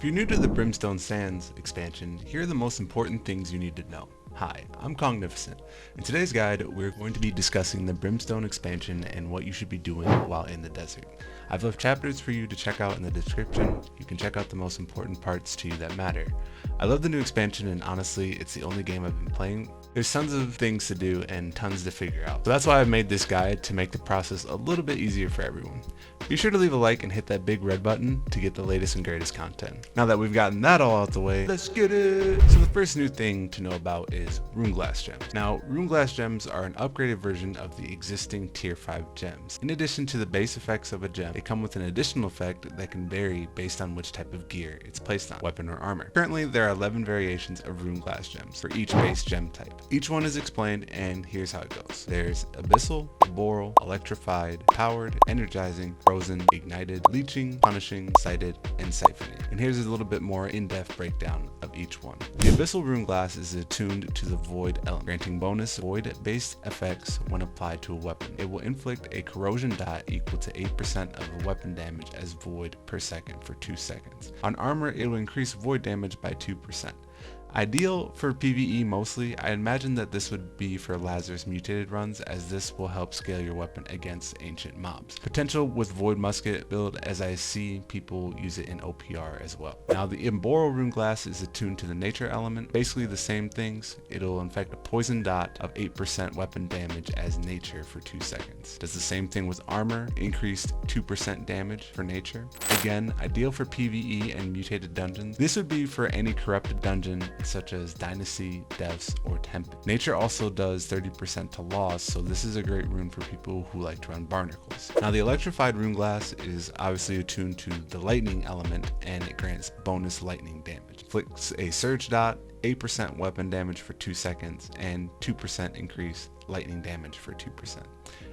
If you're new to the Brimstone Sands expansion, here are the most important things you need to know. Hi, I'm Kongnificent. In today's guide, we're going to be discussing the Brimstone expansion and what you should be doing while in the desert. I've left chapters for you to check out in the description. You can check out the most important parts to you that matter. I love the new expansion, and honestly, it's the only game I've been playing. There's tons of things to do and tons to figure out. So that's why I've made this guide, to make the process a little bit easier for everyone. Be sure to leave a like and hit that big red button to get the latest and greatest content. Now that we've gotten that all out the way, let's get it! So the first new thing to know about is Runeglass Gems. Now, Runeglass Gems are an upgraded version of the existing Tier 5 gems. In addition to the base effects of a gem, they come with an additional effect that can vary based on which type of gear it's placed on, weapon or armor. Currently, there are 11 variations of Runeglass Gems for each base gem type. Each one is explained, and here's how it goes. There's Abyssal, Boral, Electrified, Powered, Energizing, Frozen, Ignited, Leeching, Punishing, Sighted, and Siphoning. And here's a little bit more in-depth breakdown of each one. The Abyssal Runeglass is attuned to the Void element, granting bonus Void-based effects when applied to a weapon. It will inflict a corrosion dot equal to 8% of a weapon damage as Void per second for 2 seconds. On armor, it will increase Void damage by 2%. Ideal for PvE mostly. I imagine that this would be for Lazarus mutated runs, as this will help scale your weapon against ancient mobs. Potential with Void Musket build, as I see people use it in OPR as well. Now the Boral Runeglass is attuned to the nature element, basically the same things. It'll inflict a poison dot of 8% weapon damage as nature for 2 seconds. Does the same thing with armor, increased 2% damage for nature. Again, ideal for PvE and Mutated Dungeons. This would be for any corrupted dungeon such as Dynasty, Depths, or Tempest. Nature also does 30% to loss, so this is a great rune for people who like to run barnacles. Now the Electrified Runeglass is obviously attuned to the lightning element, and it grants bonus lightning damage. Inflicts a surge dot, 8% weapon damage for 2 seconds, and 2% increased lightning damage for 2%.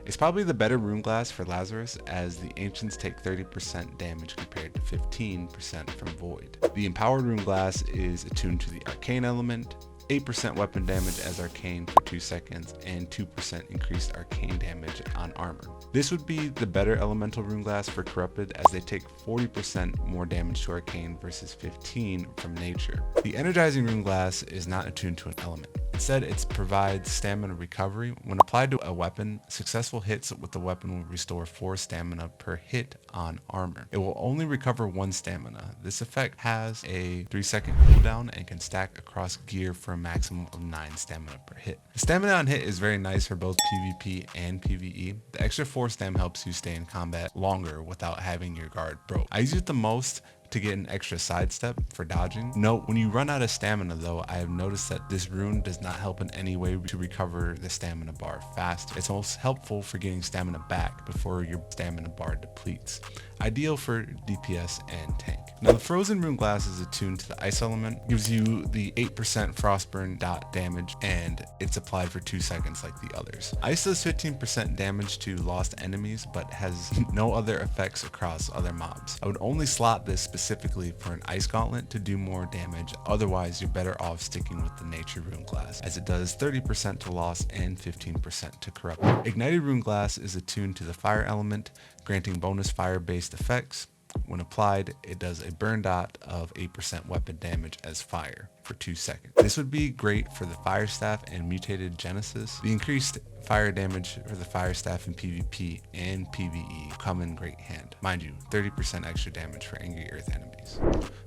It's probably the better Runeglass for Lazarus, as the Ancients take 30% damage compared to 15% from Void. The Empowered Runeglass is attuned to the Arcane element, 8% weapon damage as Arcane for 2 seconds, and 2% increased Arcane damage on armor. This would be the better Elemental Runeglass for Corrupted, as they take 40% more damage to Arcane versus 15 from Nature. The Energizing Runeglass is not attuned to an element. Instead, it provides stamina recovery. When applied to a weapon, successful hits with the weapon will restore 4 stamina per hit on armor. It will only recover 1 stamina. This effect has a 3-second cooldown and can stack across gear for a maximum of 9 stamina per hit. The stamina on hit is very nice for both PvP and PvE. The extra 4 stam helps you stay in combat longer without having your guard broke. I use it the most to get an extra sidestep for dodging. Note, when you run out of stamina though, I have noticed that this rune does not help in any way to recover the stamina bar fast. It's most helpful for getting stamina back before your stamina bar depletes. Ideal for DPS and tank. Now the Frozen Runeglass is attuned to the ice element, gives you the 8% frostburn dot damage, and it's applied for 2 seconds like the others. Ice does 15% damage to lost enemies, but has no other effects across other mobs. I would only slot this specifically for an ice gauntlet to do more damage, otherwise you're better off sticking with the Nature Runeglass, as it does 30% to loss and 15% to corrupt. Ignited Runeglass is attuned to the fire element, granting bonus fire-based effects. When applied, it does a burn dot of 8% weapon damage as fire for 2 seconds. This would be great for the Fire Staff and Mutated Genesis. The increased fire damage for the Fire Staff in PvP and PvE come in great hand. Mind you, 30% extra damage for angry earth enemies.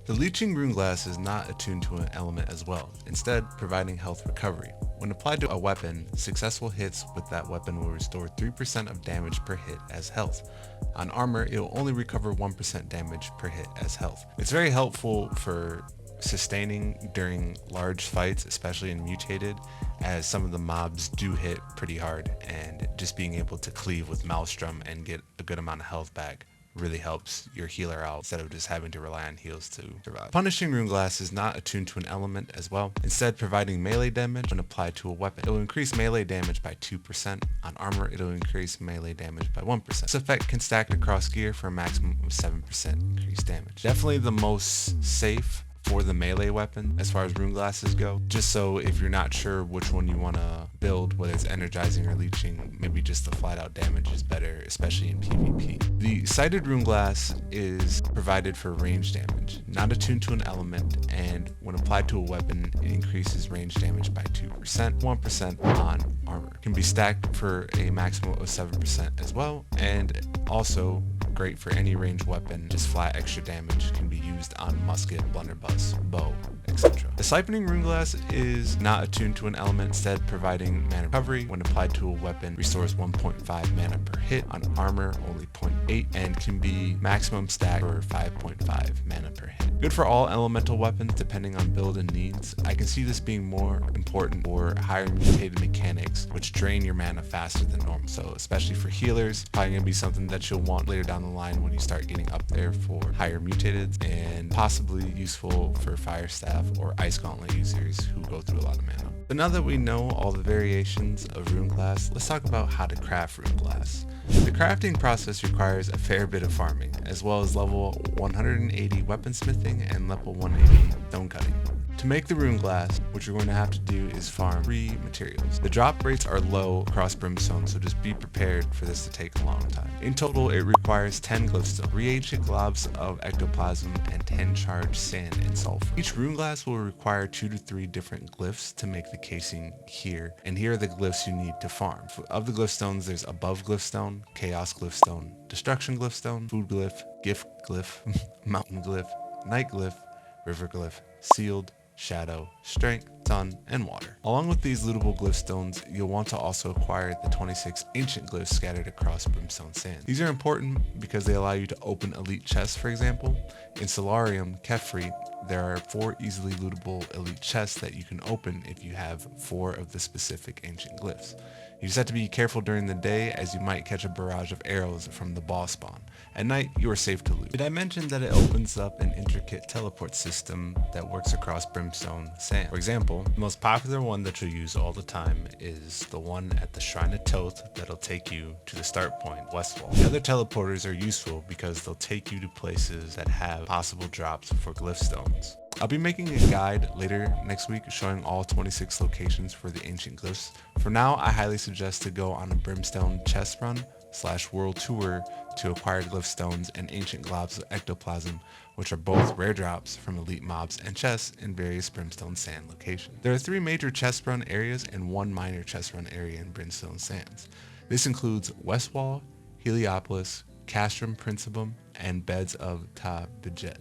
The Leeching Runeglass is not attuned to an element as well, instead providing health recovery. When applied to a weapon, successful hits with that weapon will restore 3% of damage per hit as health. On armor, it will only recover 1% damage per hit as health. It's very helpful for sustaining during large fights, especially in Mutated, as some of the mobs do hit pretty hard, and just being able to cleave with Maelstrom and get a good amount of health back really helps your healer out instead of just having to rely on heals to survive. Punishing Runeglass is not attuned to an element as well, instead providing melee damage when applied to a weapon. It will increase melee damage by 2%. On armor, it will increase melee damage by 1%. This effect can stack across gear for a maximum of 7% increased damage. Definitely the most safe for the melee weapon as far as Runeglasses go, just so if you're not sure which one you want to build, whether it's energizing or leeching, maybe just the flat out damage is better, especially in PvP. The sighted Runeglass is provided for range damage, not attuned to an element, and when applied to a weapon, it increases range damage by 2%, 1% on armor. It can be stacked for a maximum of 7% as well, and also great for any ranged weapon. Just flat extra damage can be used on musket, blunderbuss, bow, etc. The Siphoning Runeglass is not attuned to an element, instead providing mana recovery. When applied to a weapon, restores 1.5 mana per hit. On armor, only 0.8, and can be maximum stack for 5.5 mana per hit. Good for all elemental weapons depending on build and needs. I can see this being more important for higher mutated mechanics, which drain your mana faster than normal. So especially for healers, probably going to be something that you'll want later down the line when you start getting up there for higher mutated, and possibly useful for Fire Staff or Ice Gauntlet users who go through a lot of mana. But now that we know all the variations of Runeglass, let's talk about how to craft Runeglass. The crafting process requires a fair bit of farming, as well as level 180 weaponsmithing and level 180 stone cutting. To make the Runeglass, what you're going to have to do is farm 3 materials. The drop rates are low across Brimstone, so just be prepared for this to take a long time. In total, it requires 10 Glyph Stones, 3 ancient globs of ectoplasm, and 10 charged sand and sulfur. Each Runeglass will require 2 to 3 different glyphs to make the casing here, and here are the glyphs you need to farm. Of the Glyph Stones, there's Above Glyph Stone, Chaos Glyph Stone, Destruction Glyph Stone, Food Glyph, Gift Glyph, Mountain Glyph, Night Glyph, River Glyph, Sealed, Shadow, Strength, Sun, and Water. Along with these lootable Glyph Stones, you'll want to also acquire the 26 ancient glyphs scattered across Brimstone Sands. These are important because they allow you to open elite chests, for example. In Solarium, Kefri, there are 4 easily lootable elite chests that you can open if you have 4 of the specific ancient glyphs. You just have to be careful during the day, as you might catch a barrage of arrows from the boss spawn. At night, you are safe to loot. Did I mention that it opens up an intricate teleport system that works across Brimstone Sands? For example, the most popular one that you'll use all the time is the one at the Shrine of Toth that'll take you to the start point, Westwall. The other teleporters are useful because they'll take you to places that have possible drops for Glyph Stones. I'll be making a guide later next week showing all 26 locations for the ancient glyphs. For now, I highly suggest to go on a Brimstone chest run / world tour to acquire Glyph Stones and ancient globs of ectoplasm, which are both rare drops from elite mobs and chests in various Brimstone Sand locations. There are 3 major chest run areas and 1 minor chest run area in Brimstone Sands. This includes Westwall, Heliopolis, Castrum Principum, and Beds of Ta Bijet.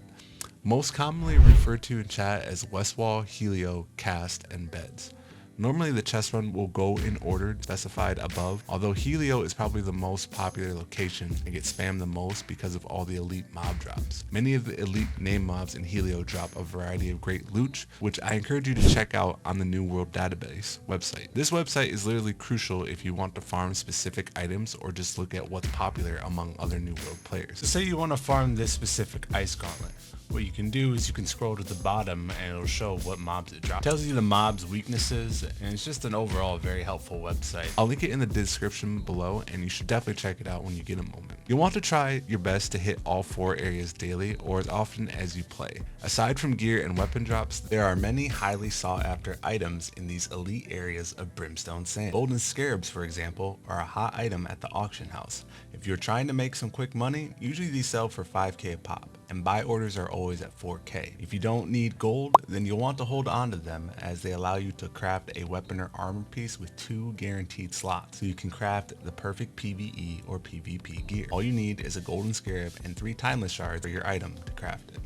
Most commonly referred to in chat as Westwall, Helio, Cast, and Beds. Normally the chest run will go in order specified above, although Helio is probably the most popular location and gets spammed the most because of all the elite mob drops. Many of the elite name mobs in Helio drop a variety of great loot, which I encourage you to check out on the New World Database website. This website is literally crucial if you want to farm specific items or just look at what's popular among other New World players. So say you want to farm this specific Ice Gauntlet. What you can do is you can scroll to the bottom and it'll show what mobs it drops. It tells you the mob's weaknesses, and it's just an overall very helpful website. I'll link it in the description below, and you should definitely check it out when you get a moment. You'll want to try your best to hit all 4 areas daily or as often as you play. Aside from gear and weapon drops, there are many highly sought after items in these elite areas of Brimstone Sands. Golden Scarabs, for example, are a hot item at the auction house. If you're trying to make some quick money, usually these sell for 5k a pop, and buy orders are always at 4k. If you don't need gold, then you'll want to hold on to them, as they allow you to craft a weapon or armor piece with 2 guaranteed slots, so you can craft the perfect PvE or PvP gear. All you need is a golden scarab and 3 timeless shards for your item to craft it.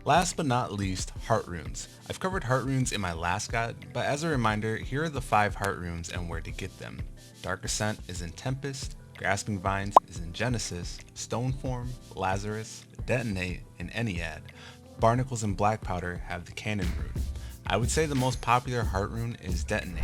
Last but not least, Heartrunes. I've covered Heartrunes in my last guide, but as a reminder, here are the 5 Heartrunes and where to get them. Dark Ascent is in Tempest, Grasping Vines is in Genesis, Stoneform, Lazarus, Detonate in Ennead. Barnacles and Black Powder have the Cannon rune. I would say the most popular Heartrune is Detonate.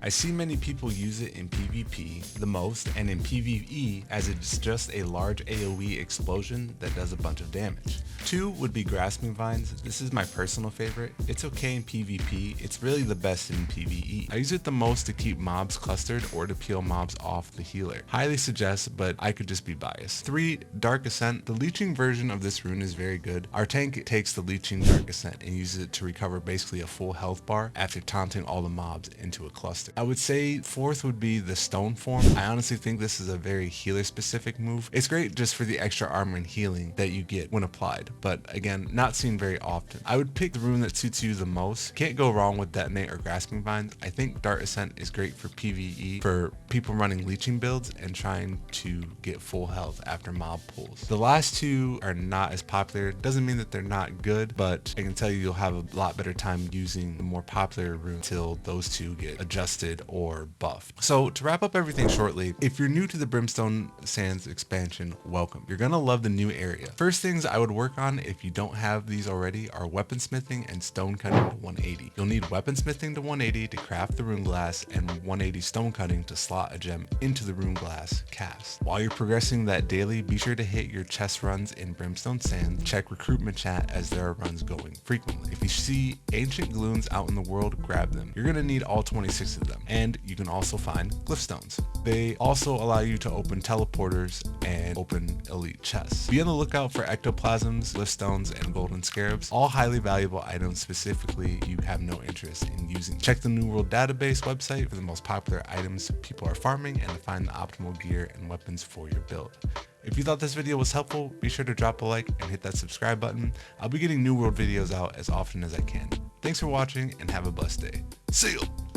I see many people use it in PvP the most, and in PvE as it's just a large AoE explosion that does a bunch of damage. 2 would be Grasping Vines. This is my personal favorite. It's okay in PvP, it's really the best in PvE. I use it the most to keep mobs clustered or to peel mobs off the healer. Highly suggest, but I could just be biased. 3, Dark Ascent. The leeching version of this rune is very good. Our tank takes the leeching Dark Ascent and uses it to recover basically a full health bar after taunting all the mobs into a cluster. I would say fourth would be the stone form. I honestly think this is a very healer specific move. It's great just for the extra armor and healing that you get when applied, but again, not seen very often. I would pick the rune that suits you the most. Can't go wrong with Detonate or Grasping Vines. I think Dart Ascent is great for PvE, for people running leeching builds and trying to get full health after mob pulls. The last two are not as popular. Doesn't mean that they're not good, but I can tell you you'll have a lot better time using the more popular rune until those two get adjusted or buffed. So to wrap up everything shortly, if you're new to the Brimstone Sands expansion, welcome. You're gonna love the new area. First things I would work on if you don't have these already are weaponsmithing and stone cutting to 180. You'll need weaponsmithing to 180 to craft the rune glass and 180 stone cutting to slot a gem into the rune glass cast. While you're progressing that daily, be sure to hit your chest runs in Brimstone Sands. Check recruitment chat as there are runs going frequently. If you see ancient gloons out in the world, grab them. You're gonna need all 26 of them, and you can also find Glyph Stones. They also allow you to open teleporters and open elite chests. Be on the lookout for ectoplasms, Glyph Stones, and golden scarabs, all highly valuable items specifically you have no interest in using. Check the New World database website for the most popular items people are farming and to find the optimal gear and weapons for your build. If you thought this video was helpful, be sure to drop a like and hit that subscribe button. I'll be getting New World videos out as often as I can. Thanks for watching and have a blessed day. See you!